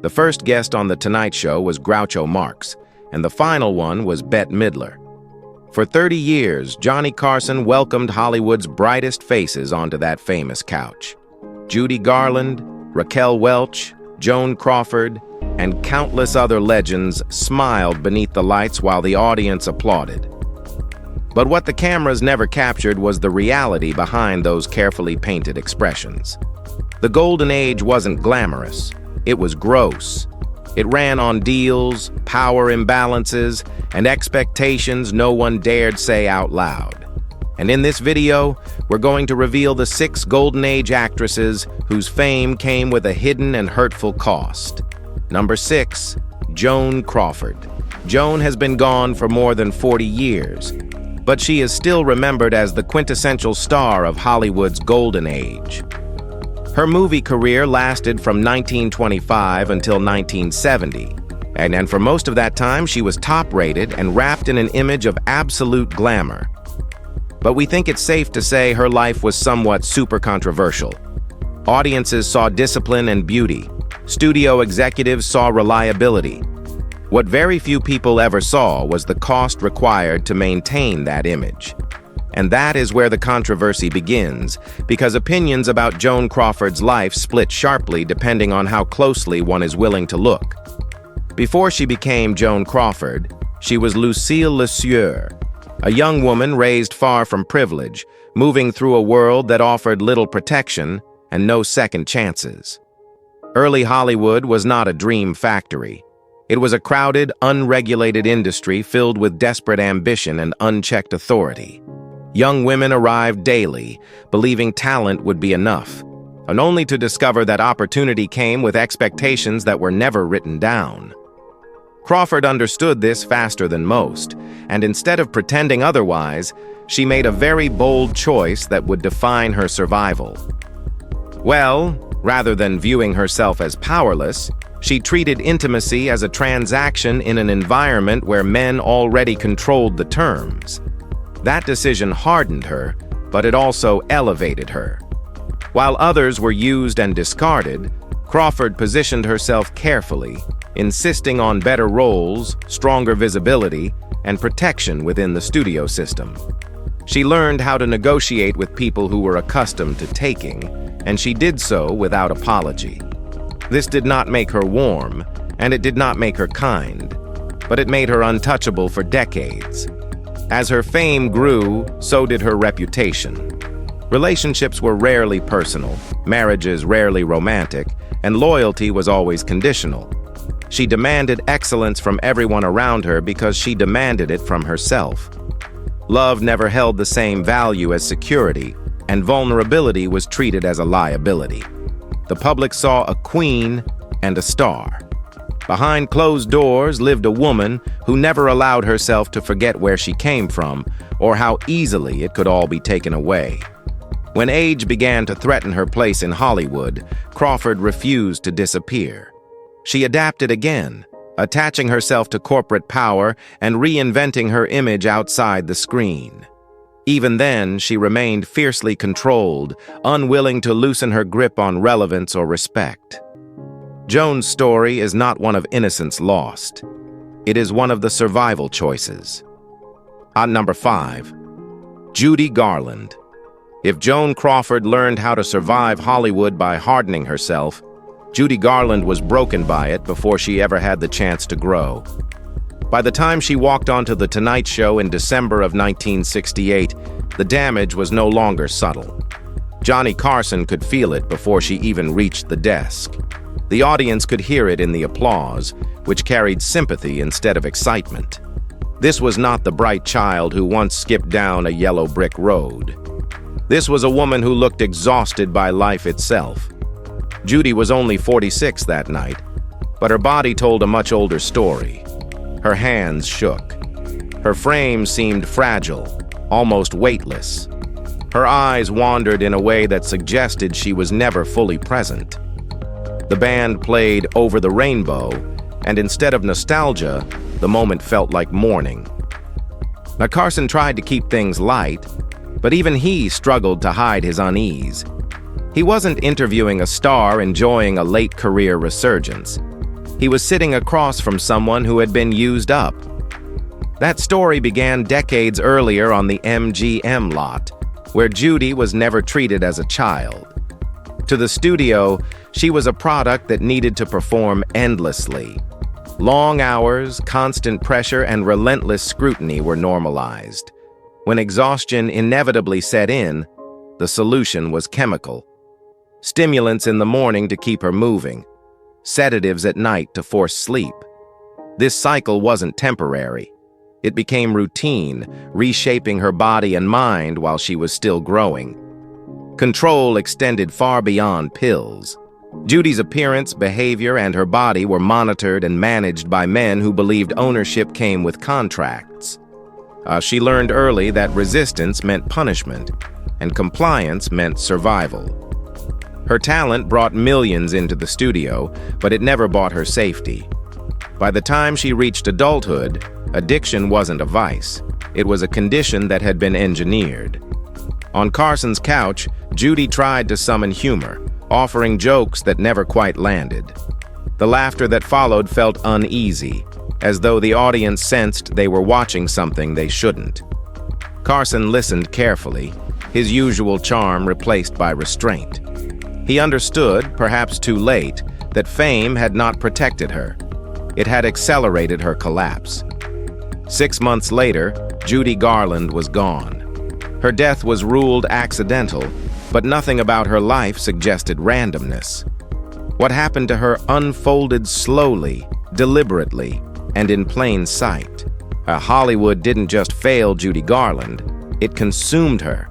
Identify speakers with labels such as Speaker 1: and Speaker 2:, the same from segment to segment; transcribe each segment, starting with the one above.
Speaker 1: The first guest on The Tonight Show was Groucho Marx, and the final one was Bette Midler. For 30 years, Johnny Carson welcomed Hollywood's brightest faces onto that famous couch. Judy Garland, Raquel Welch, Joan Crawford, and countless other legends smiled beneath the lights while the audience applauded. But what the cameras never captured was the reality behind those carefully painted expressions. The golden age wasn't glamorous, it was gross. It ran on deals, power imbalances, and expectations no one dared say out loud. And in this video, we're going to reveal the 6 Golden Age actresses whose fame came with a hidden and hurtful cost. Number 6, Joan Crawford. Joan has been gone for more than 40 years, but she is still remembered as the quintessential star of Hollywood's Golden Age. Her movie career lasted from 1925 until 1970, and for most of that time she was top-rated and wrapped in an image of absolute glamour. But we think it's safe to say her life was somewhat super controversial. Audiences saw discipline and beauty. Studio executives saw reliability. What very few people ever saw was the cost required to maintain that image. And that is where the controversy begins, because opinions about Joan Crawford's life split sharply depending on how closely one is willing to look. Before she became Joan Crawford, she was Lucille Ball, a young woman raised far from privilege, moving through a world that offered little protection and no second chances. Early Hollywood was not a dream factory. It was a crowded, unregulated industry filled with desperate ambition and unchecked authority. Young women arrived daily, believing talent would be enough, and only to discover that opportunity came with expectations that were never written down. Crawford understood this faster than most, and instead of pretending otherwise, she made a very bold choice that would define her survival. Well, rather than viewing herself as powerless, she treated intimacy as a transaction in an environment where men already controlled the terms. That decision hardened her, but it also elevated her. While others were used and discarded, Crawford positioned herself carefully, insisting on better roles, stronger visibility, and protection within the studio system. She learned how to negotiate with people who were accustomed to taking, and she did so without apology. This did not make her warm, and it did not make her kind, but it made her untouchable for decades. As her fame grew, so did her reputation. Relationships were rarely personal, marriages rarely romantic, and loyalty was always conditional. She demanded excellence from everyone around her because she demanded it from herself. Love never held the same value as security, and vulnerability was treated as a liability. The public saw a queen and a star. Behind closed doors lived a woman who never allowed herself to forget where she came from or how easily it could all be taken away. When age began to threaten her place in Hollywood, Crawford refused to disappear. She adapted again, attaching herself to corporate power and reinventing her image outside the screen. Even then, she remained fiercely controlled, unwilling to loosen her grip on relevance or respect. Joan's story is not one of innocence lost. It is one of the survival choices. At number 5, Judy Garland. If Joan Crawford learned how to survive Hollywood by hardening herself, Judy Garland was broken by it before she ever had the chance to grow. By the time she walked onto The Tonight Show in December of 1968, the damage was no longer subtle. Johnny Carson could feel it before she even reached the desk. The audience could hear it in the applause, which carried sympathy instead of excitement. This was not the bright child who once skipped down a yellow brick road. This was a woman who looked exhausted by life itself. Judy was only 46 that night, but her body told a much older story. Her hands shook. Her frame seemed fragile, almost weightless. Her eyes wandered in a way that suggested she was never fully present. The band played Over the Rainbow, and instead of nostalgia, the moment felt like mourning. Now, Carson tried to keep things light, but even he struggled to hide his unease. He wasn't interviewing a star enjoying a late career resurgence. He was sitting across from someone who had been used up. That story began decades earlier on the MGM lot, where Judy was never treated as a child. To the studio, she was a product that needed to perform endlessly. Long hours, constant pressure, and relentless scrutiny were normalized. When exhaustion inevitably set in, the solution was chemical. Stimulants in the morning to keep her moving, sedatives at night to force sleep. This cycle wasn't temporary. It became routine, reshaping her body and mind while she was still growing. Control extended far beyond pills. Judy's appearance, behavior, and her body were monitored and managed by men who believed ownership came with contracts. She learned early that resistance meant punishment, and compliance meant survival. Her talent brought millions into the studio, but it never bought her safety. By the time she reached adulthood, addiction wasn't a vice. It was a condition that had been engineered. On Carson's couch, Judy tried to summon humor, offering jokes that never quite landed. The laughter that followed felt uneasy, as though the audience sensed they were watching something they shouldn't. Carson listened carefully, his usual charm replaced by restraint. He understood, perhaps too late, that fame had not protected her. It had accelerated her collapse. 6 months later, Judy Garland was gone. Her death was ruled accidental, but nothing about her life suggested randomness. What happened to her unfolded slowly, deliberately, and in plain sight. Hollywood didn't just fail Judy Garland, it consumed her.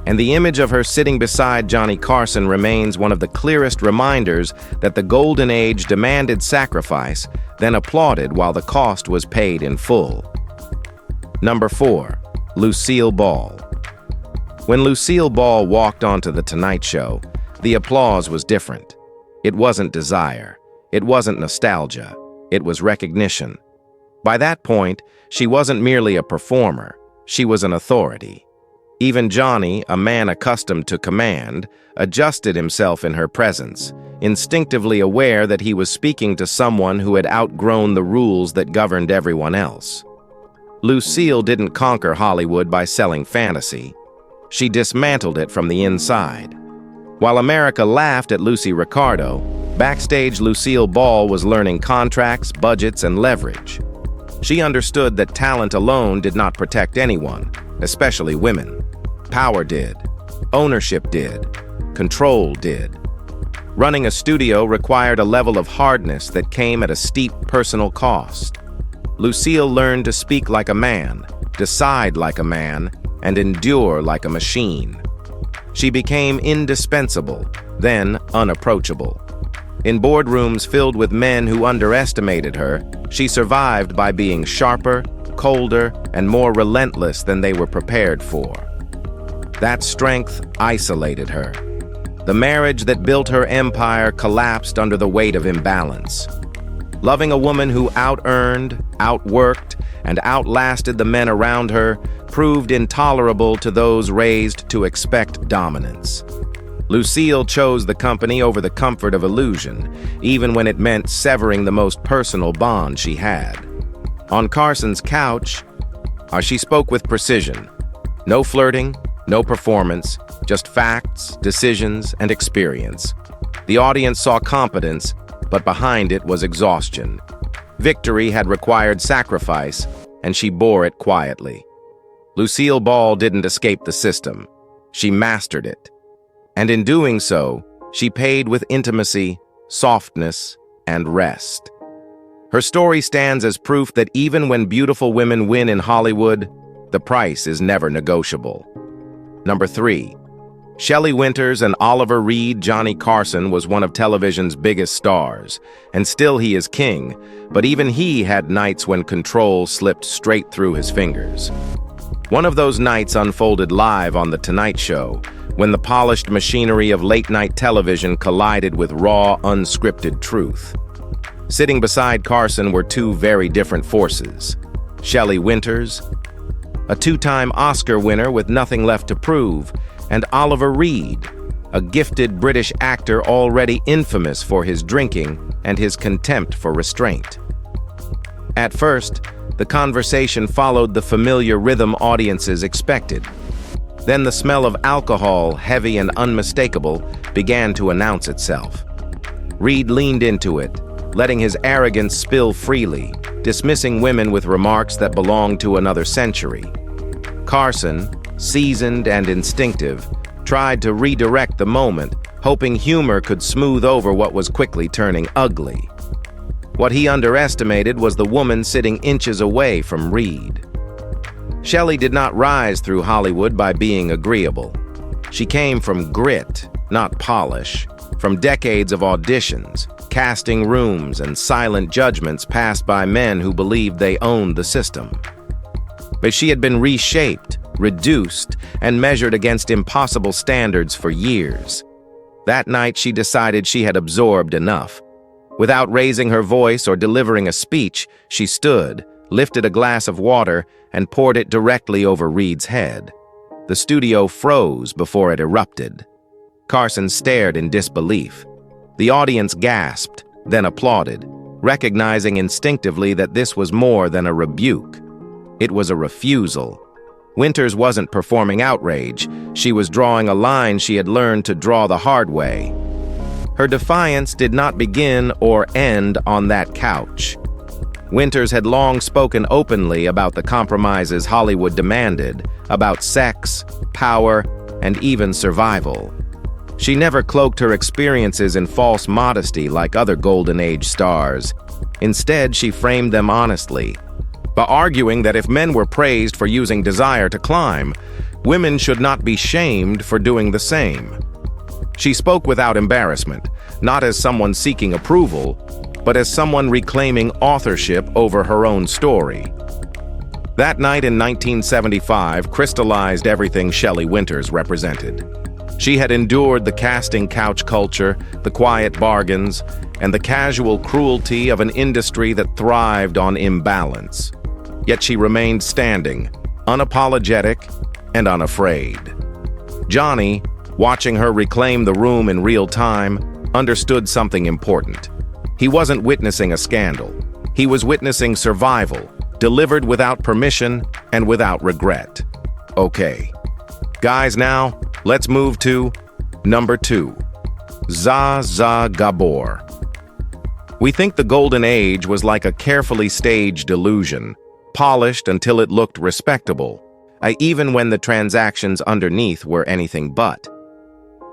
Speaker 1: And the image of her sitting beside Johnny Carson remains one of the clearest reminders that the golden age demanded sacrifice, then applauded while the cost was paid in full. Number 4. Lucille Ball. When Lucille Ball walked onto The Tonight Show, the applause was different. It wasn't desire. It wasn't nostalgia. It was recognition. By that point, she wasn't merely a performer. She was an authority. Even Johnny, a man accustomed to command, adjusted himself in her presence, instinctively aware that he was speaking to someone who had outgrown the rules that governed everyone else. Lucille didn't conquer Hollywood by selling fantasy. She dismantled it from the inside. While America laughed at Lucy Ricardo, backstage Lucille Ball was learning contracts, budgets, and leverage. She understood that talent alone did not protect anyone, especially women. Power did. Ownership did. Control did. Running a studio required a level of hardness that came at a steep personal cost. Lucille learned to speak like a man, decide like a man, and endure like a machine. She became indispensable, then unapproachable. In boardrooms filled with men who underestimated her, she survived by being sharper, colder, and more relentless than they were prepared for. That strength isolated her. The marriage that built her empire collapsed under the weight of imbalance. Loving a woman who out-earned, outworked, and outlasted the men around her proved intolerable to those raised to expect dominance. Lucille chose the company over the comfort of illusion, even when it meant severing the most personal bond she had. On Carson's couch, she spoke with precision. No flirting, no performance, just facts, decisions, and experience. The audience saw competence, but behind it was exhaustion. Victory had required sacrifice, and she bore it quietly. Lucille Ball didn't escape the system. She mastered it. And in doing so, she paid with intimacy, softness, and rest. Her story stands as proof that even when beautiful women win in Hollywood, the price is never negotiable. Number 3. Shelley Winters and Oliver Reed. Johnny Carson was one of television's biggest stars, and still he is king, but even he had nights when control slipped straight through his fingers. One of those nights unfolded live on The Tonight Show, when the polished machinery of late-night television collided with raw, unscripted truth. Sitting beside Carson were two very different forces. Shelley Winters, a two-time Oscar winner with nothing left to prove, and Oliver Reed, a gifted British actor already infamous for his drinking and his contempt for restraint. At first, the conversation followed the familiar rhythm audiences expected. Then the smell of alcohol, heavy and unmistakable, began to announce itself. Reed leaned into it, letting his arrogance spill freely, dismissing women with remarks that belonged to another century. Carson, seasoned and instinctive, tried to redirect the moment, hoping humor could smooth over what was quickly turning ugly. What he underestimated was the woman sitting inches away from Reed. Shelley did not rise through Hollywood by being agreeable. She came from grit, not polish, from decades of auditions, casting rooms, and silent judgments passed by men who believed they owned the system. But she had been reshaped, reduced, and measured against impossible standards for years. That night, she decided she had absorbed enough. Without raising her voice or delivering a speech, she stood, lifted a glass of water, and poured it directly over Reed's head. The studio froze before it erupted. Carson stared in disbelief. The audience gasped, then applauded, recognizing instinctively that this was more than a rebuke. It was a refusal. Winters wasn't performing outrage. She was drawing a line she had learned to draw the hard way. Her defiance did not begin or end on that couch. Winters had long spoken openly about the compromises Hollywood demanded, about sex, power, and even survival. She never cloaked her experiences in false modesty like other Golden Age stars. Instead, she framed them honestly, by arguing that if men were praised for using desire to climb, women should not be shamed for doing the same. She spoke without embarrassment, not as someone seeking approval, but as someone reclaiming authorship over her own story. That night in 1975 crystallized everything Shelley Winters represented. She had endured the casting couch culture, the quiet bargains, and the casual cruelty of an industry that thrived on imbalance. Yet she remained standing, unapologetic and unafraid. Johnny, watching her reclaim the room in real time, understood something important. He wasn't witnessing a scandal. He was witnessing survival, delivered without permission and without regret. Okay. Guys, now, let's move to number 2, Zsa Zsa Gabor. We think the Golden Age was like a carefully staged illusion, polished until it looked respectable, even when the transactions underneath were anything but.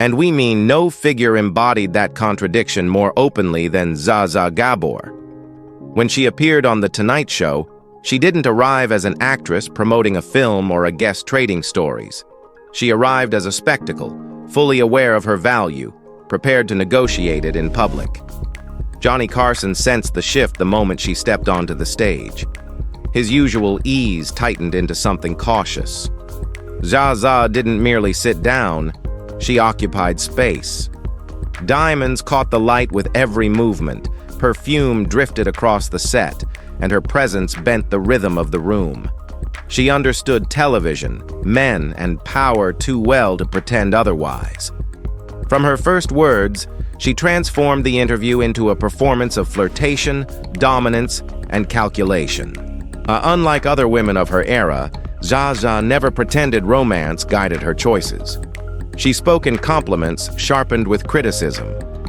Speaker 1: And we mean no figure embodied that contradiction more openly than Zsa Zsa Gabor. When she appeared on The Tonight Show, she didn't arrive as an actress promoting a film or a guest trading stories. She arrived as a spectacle, fully aware of her value, prepared to negotiate it in public. Johnny Carson sensed the shift the moment she stepped onto the stage. His usual ease tightened into something cautious. Zsa Zsa didn't merely sit down, she occupied space. Diamonds caught the light with every movement, perfume drifted across the set, and her presence bent the rhythm of the room. She understood television, men, and power too well to pretend otherwise. From her first words, she transformed the interview into a performance of flirtation, dominance, and calculation. Unlike other women of her era, Zsa Zsa never pretended romance guided her choices. She spoke in compliments sharpened with criticism,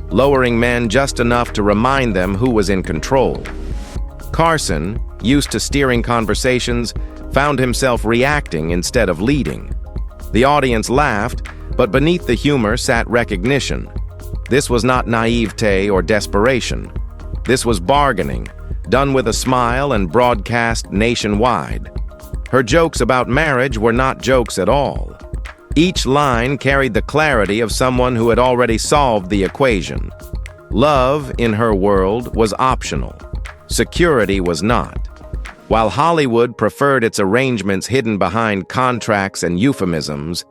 Speaker 1: lowering men just enough to remind them who was in control. Carson, used to steering conversations, found himself reacting instead of leading. The audience laughed, but beneath the humor sat recognition. This was not naivete or desperation. This was bargaining, done with a smile and broadcast nationwide. Her jokes about marriage were not jokes at all. Each line carried the clarity of someone who had already solved the equation. Love, in her world, was optional. Security was not. While Hollywood preferred its arrangements hidden behind contracts and euphemisms,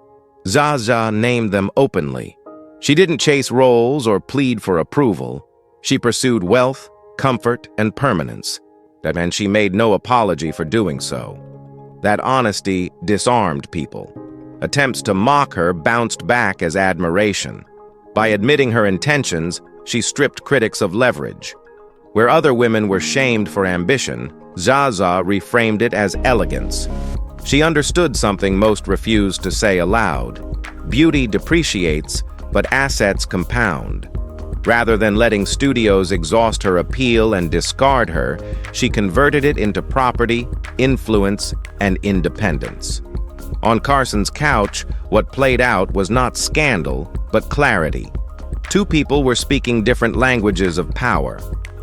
Speaker 1: Zsa Zsa named them openly. She didn't chase roles or plead for approval. She pursued wealth, comfort, and permanence. And she made no apology for doing so. That honesty disarmed people. Attempts to mock her bounced back as admiration. By admitting her intentions, she stripped critics of leverage. Where other women were shamed for ambition, Zsa Zsa reframed it as elegance. She understood something most refused to say aloud. Beauty depreciates, but assets compound. Rather than letting studios exhaust her appeal and discard her, she converted it into property, influence, and independence. On Carson's couch, what played out was not scandal, but clarity. Two people were speaking different languages of power.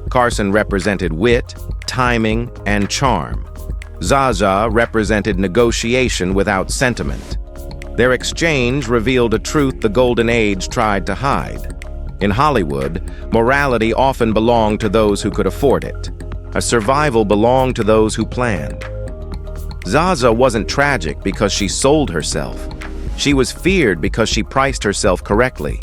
Speaker 1: Carson represented wit, timing, and charm. Zsa Zsa represented negotiation without sentiment. Their exchange revealed a truth the Golden Age tried to hide. In Hollywood, morality often belonged to those who could afford it. A survival belonged to those who planned. Zsa Zsa wasn't tragic because she sold herself. She was feared because she priced herself correctly.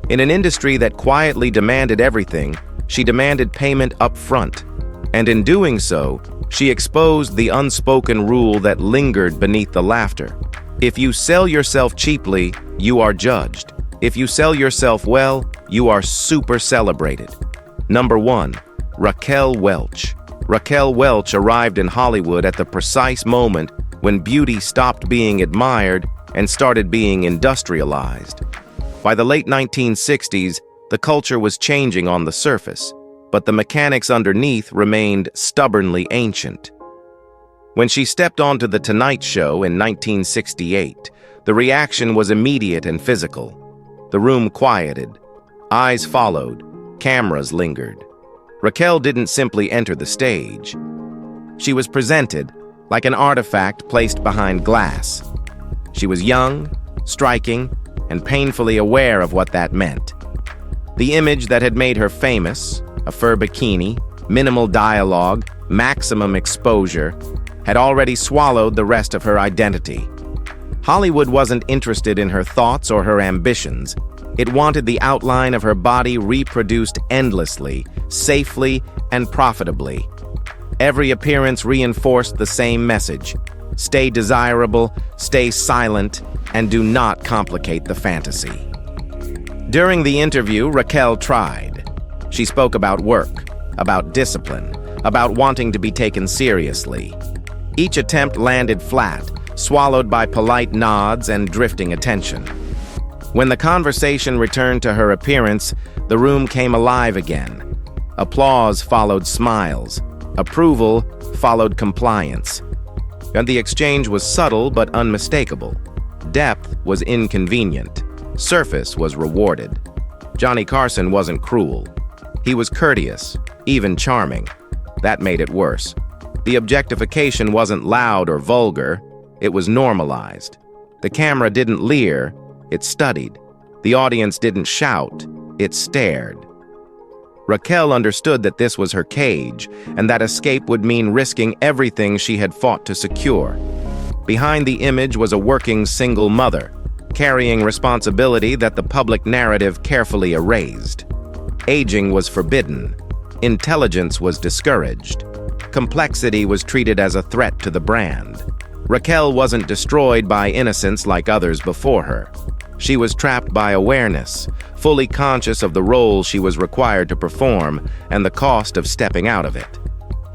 Speaker 1: In an industry that quietly demanded everything, she demanded payment up front. And in doing so, she exposed the unspoken rule that lingered beneath the laughter. If you sell yourself cheaply, you are judged. If you sell yourself well, you are super celebrated. Number 1. Raquel Welch. Raquel Welch arrived in Hollywood at the precise moment when beauty stopped being admired and started being industrialized. By the late 1960s, the culture was changing on the surface, but the mechanics underneath remained stubbornly ancient. When she stepped onto The Tonight Show in 1968, the reaction was immediate and physical. The room quieted. Eyes followed. Cameras lingered. Raquel didn't simply enter the stage. She was presented like an artifact placed behind glass. She was young, striking, and painfully aware of what that meant. The image that had made her famous, a fur bikini, minimal dialogue, maximum exposure, had already swallowed the rest of her identity. Hollywood wasn't interested in her thoughts or her ambitions. It wanted the outline of her body reproduced endlessly, safely, and profitably. Every appearance reinforced the same message: stay desirable, stay silent, and do not complicate the fantasy. During the interview, Raquel tried. She spoke about work, about discipline, about wanting to be taken seriously. Each attempt landed flat, swallowed by polite nods and drifting attention. When the conversation returned to her appearance, the room came alive again. Applause followed smiles. Approval followed compliance. And the exchange was subtle but unmistakable. Depth was inconvenient. Surface was rewarded. Johnny Carson wasn't cruel. He was courteous, even charming. That made it worse. The objectification wasn't loud or vulgar. It was normalized. The camera didn't leer, it studied. The audience didn't shout, it stared. Raquel understood that this was her cage, and that escape would mean risking everything she had fought to secure. Behind the image was a working single mother, carrying responsibility that the public narrative carefully erased. Aging was forbidden. Intelligence was discouraged. Complexity was treated as a threat to the brand. Raquel wasn't destroyed by innocence like others before her. She was trapped by awareness, fully conscious of the role she was required to perform and the cost of stepping out of it.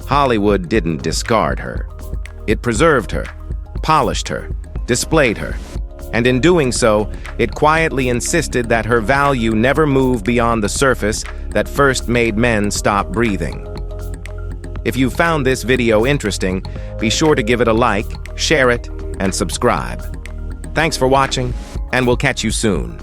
Speaker 1: Hollywood didn't discard her. It preserved her, polished her, displayed her, and in doing so, it quietly insisted that her value never move beyond the surface that first made men stop breathing. If you found this video interesting, be sure to give it a like, share it, and subscribe. Thanks for watching, and we'll catch you soon.